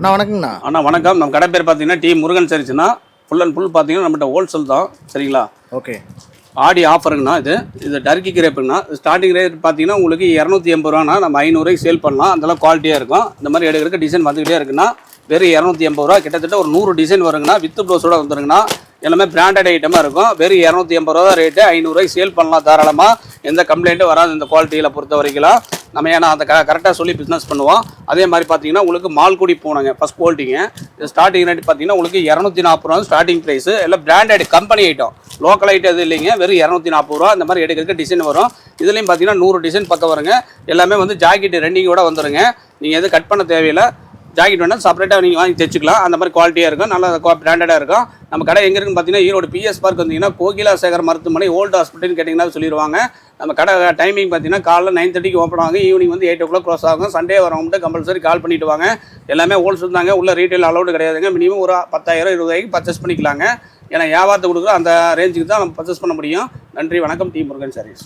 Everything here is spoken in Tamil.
அண்ணா வணக்கங்கண்ணா. அண்ணா வணக்கம். நம்ம கடை பேர் பார்த்தீங்கன்னா டி முருகன் சரிச்சுன்னா ஃபுல் அண்ட் ஃபுல் பார்த்தீங்கன்னா நம்மகிட்ட ஹோல்சேல் தான். சரிங்களா? ஓகே. ஆடி ஆஃபருங்கண்ணா. இது டர்க்கி கிரேப்புங்கண்ணா. ஸ்டார்டிங் ரேட் பார்த்தீங்கன்னா உங்களுக்கு 280 ரூபாண்ணா. நம்ம 500 ரூபாய்க்கு சேல் பண்ணலாம். அந்தளவு குவாலிட்டியாக இருக்கும். இந்த மாதிரி எடுக்கிறதுக்கு டிசைன் வந்துக்கிட்டே இருக்குண்ணா. வெறும் 280 ரூபா. கிட்டத்தட்ட ஒரு 100 டிசைன் வருங்கண்ணா. வித் ப்ளவுஸோட வந்துருங்கண்ணா. எல்லாமே பிராண்டட் ஐட்டமாக இருக்கும். வெறும் 280 ரூபா தான் ரேட்டு. 500 ரூபாய்க்கு சேல் பண்ணலாம் தாராளமாக. எந்த கம்ப்ளைண்ட்டும் வராது இந்த குவாலிட்டியில் பொறுத்த வரைக்கும். நம்ம ஏன்னா அந்த கரெக்டாக சொல்லி பிஸ்னஸ் பண்ணுவோம். அதே மாதிரி பார்த்தீங்கன்னா உங்களுக்கு மால்குடி பூனைங்க ஃபஸ்ட் குவாலிட்டிங்க. இது ஸ்டார்டிங் ரேட் பார்த்தீங்கன்னா உங்களுக்கு 240 ரூபா ஸ்டார்டிங் ப்ரைஸு. எல்லாம் branded company item, local item எதுவும் இல்லைங்க. வெறும் 240 ரூபா. இந்த மாதிரி எடுக்கிறதுக்கு டிசைன் வரும். இதுலேயும் பார்த்தீங்கன்னா 100 டிசைன் பக்கம் வருங்க. எல்லாமே வந்து ஜாக்கெட் ரெண்டிங்கோட வந்துடுங்க. நீங்கள் எதுவும் கட் பண்ண தேவையில்லை. ஜாக்கெட் வேணால் செப்பரேட்டாக நீங்கள் வாங்கி தைச்சிக்கலாம். அந்த மாதிரி குவாலிட்டியாக இருக்கும். நல்லா பிராண்டடாக இருக்கும். நம்ம கடை எங்கே இருக்குன்னு பார்த்தீங்கன்னா ஈரோடு பிஎஸ் பார்க் வந்தீங்கன்னா கோகிலா சேகர் மருத்துவமனை ஓல்டு ஹாஸ்பிட்டல்னு கேட்டிங்கன்னா சொல்லிடுவாங்க. நம்ம கடை டைமிங் பார்த்தீங்கன்னா காலைல 9:30 ஓப்பன் ஆகும். ஈவினிங் வந்து 8 o'clock க்ளோஸ் ஆகும். சண்டே வரவங்க கம்பல்சரி கால் பண்ணிவிட்டு வாங்க. எல்லாமே ஹோல்சேல் தாங்க. உள்ள ரீட்டைல் அலௌடு கிடையாதுங்க. மினிமம் ஒரு 10,000 20,000 பர்ச்சேஸ் பண்ணிக்கலாங்க. ஏன்னா வியாபாரத்தை கொடுக்குற அந்த ரேஞ்சுக்கு தான் நம்ம பர்ச்சேஸ் பண்ண முடியும். நன்றி, வணக்கம். டி முருகன் சாரீஸ்.